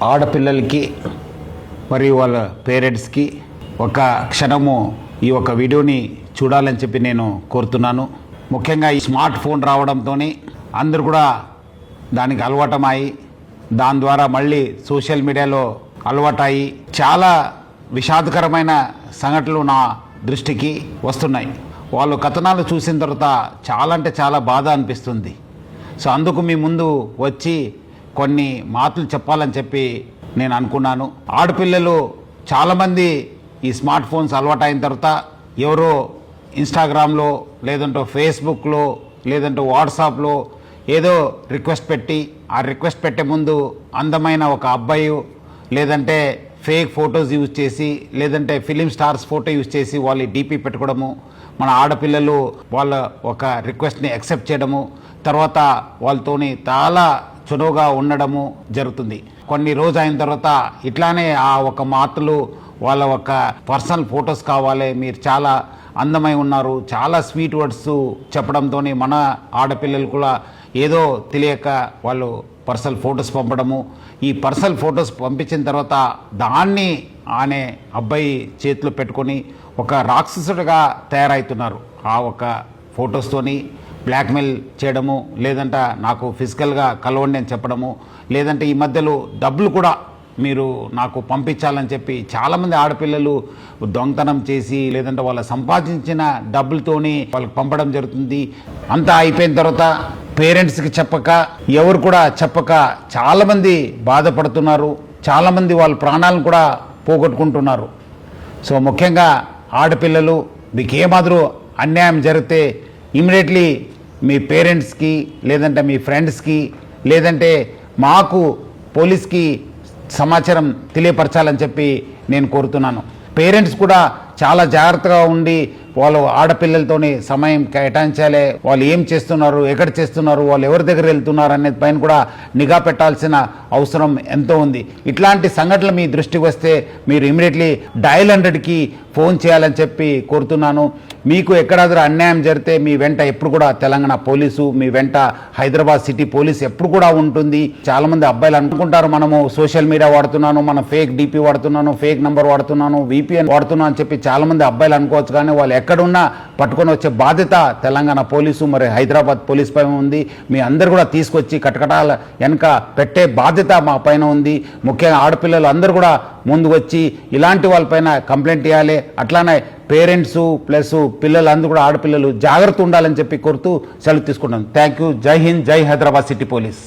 ఆడపిల్లలకి మరియు వాళ్ళ పేరెంట్స్కి ఒక క్షణము ఈ ఒక వీడియోని చూడాలని చెప్పి నేను కోరుతున్నాను. ముఖ్యంగా ఈ స్మార్ట్ ఫోన్ రావడంతో అందరూ కూడా దానికి అలవాటమయ్యి దాని ద్వారా మళ్ళీ సోషల్ మీడియాలో అలవాటయ్యి చాలా విషాదకరమైన సంఘటనలు నా దృష్టికి వస్తున్నాయి. వాళ్ళు కథనాలు చూసిన తర్వాత చాలా అంటే చాలా బాధ అనిపిస్తుంది. సో అందుకు మీ ముందు వచ్చి కొన్ని మాటలు చెప్పాలని చెప్పి నేను అనుకున్నాను. ఆడపిల్లలు చాలామంది ఈ స్మార్ట్ ఫోన్స్ అలవాటు అయిన తర్వాత ఎవరో ఇన్స్టాగ్రామ్లో లేదంటే ఫేస్బుక్లో లేదంటే వాట్సాప్లో ఏదో రిక్వెస్ట్ పెట్టి ఆ రిక్వెస్ట్ పెట్టే ముందు అందమైన ఒక అబ్బాయి లేదంటే ఫేక్ ఫొటోస్ యూజ్ చేసి లేదంటే ఫిలిం స్టార్స్ ఫోటో యూజ్ చేసి వాళ్ళు డీపీ పెట్టుకోవడము, మన ఆడపిల్లలు వాళ్ళ ఒక రిక్వెస్ట్ని యాక్సెప్ట్ చేయడము, తర్వాత వాళ్ళతోని చాలా చనువుగా ఉండడము జరుగుతుంది. కొన్ని రోజు అయిన తర్వాత ఇట్లానే ఆ ఒక మాటలు వాళ్ళ ఒక పర్సనల్ ఫొటోస్ కావాలి, మీరు చాలా అందమై ఉన్నారు, చాలా స్వీట్ వర్డ్స్ చెప్పడంతో మన ఆడపిల్లలు కూడా ఏదో తెలియక వాళ్ళు పర్సనల్ ఫొటోస్ పంపడము. ఈ పర్సనల్ ఫొటోస్ పంపించిన తర్వాత దాన్ని ఆనే అబ్బాయి చేతిలో పెట్టుకొని ఒక రాక్షసుడిగా తయారవుతున్నారు. ఆ ఒక ఫొటోస్తోని బ్లాక్మెయిల్ చేయడము, లేదంటే నాకు ఫిజికల్గా కలవండి అని చెప్పడము, లేదంటే ఈ మధ్యలో డబ్బులు కూడా మీరు నాకు పంపించాలని చెప్పి చాలామంది ఆడపిల్లలు దొంగతనం చేసి లేదంటే వాళ్ళ సంపాదించిన డబ్బులతోని వాళ్ళకి పంపడం జరుగుతుంది. అంతా అయిపోయిన తర్వాత పేరెంట్స్కి చెప్పక ఎవరు కూడా చెప్పక చాలామంది బాధపడుతున్నారు, చాలామంది వాళ్ళ ప్రాణాలను కూడా పోగొట్టుకుంటున్నారు. సో ముఖ్యంగా ఆడపిల్లలు మీకు ఏమాదిరూ అన్యాయం జరిగితే ఇమీడియట్లీ మీ పేరెంట్స్కి లేదంటే మీ ఫ్రెండ్స్కి లేదంటే మాకు పోలీస్కి సమాచారం తెలియపరచాలని చెప్పి నేను కోరుతున్నాను. పేరెంట్స్ కూడా చాలా జాగ్రత్తగా ఉండి వాళ్ళు ఆడపిల్లలతోని సమయం కేటాయించాలి. వాళ్ళు ఏం చేస్తున్నారు, ఎక్కడ చేస్తున్నారు, వాళ్ళు ఎవరి దగ్గర వెళ్తున్నారు అనేది పైన కూడా నిఘా పెట్టాల్సిన అవసరం ఎంతో ఉంది. ఇట్లాంటి సంఘటనలు మీ దృష్టికి వస్తే మీరు ఇమీడియట్లీ డయల్ 100కి ఫోన్ చేయాలని చెప్పి కోరుతున్నాను. మీకు ఎక్కడాದರೂ అన్యాయం జరిగితే మీ వెంట ఎప్పుడు కూడా తెలంగాణ పోలీసు, మీ వెంట హైదరాబాద్ సిటీ పోలీసు ఎప్పుడు కూడా ఉంటుంది. చాలామంది అబ్బాయిలు అనుకుంటారు మనము సోషల్ మీడియా వాడుతున్నాను, మనం ఫేక్ డీపీ వాడుతున్నాను, ఫేక్ నంబర్ వాడుతున్నాను, VPN వాడుతున్నాను అని చెప్పి చాలామంది అబ్బాయిలు అనుకోవచ్చు. కానీ వాళ్ళు ఎక్కడున్నా పట్టుకొని వచ్చే బాధ్యత తెలంగాణ పోలీసు మరి హైదరాబాద్ పోలీస్ పైన ఉంది. మీ అందరు కూడా తీసుకొచ్చి కటకటాల వెనక పెట్టే బాధ్యత మా పైన ఉంది. ముఖ్యంగా ఆడపిల్లలు అందరూ కూడా ముందు వచ్చి ఇలాంటి వాళ్ళపైన కంప్లైంట్ ఇవ్వాలి. అట్లానే పేరెంట్స్ ప్లస్ పిల్లలు అందరూ కూడా ఆడపిల్లలు జాగ్రత్త ఉండాలని చెప్పి కోరుతూ సెలవు తీసుకుంటాను. Thank you. జై హింద్, జై హైదరాబాద్ సిటీ పోలీస్.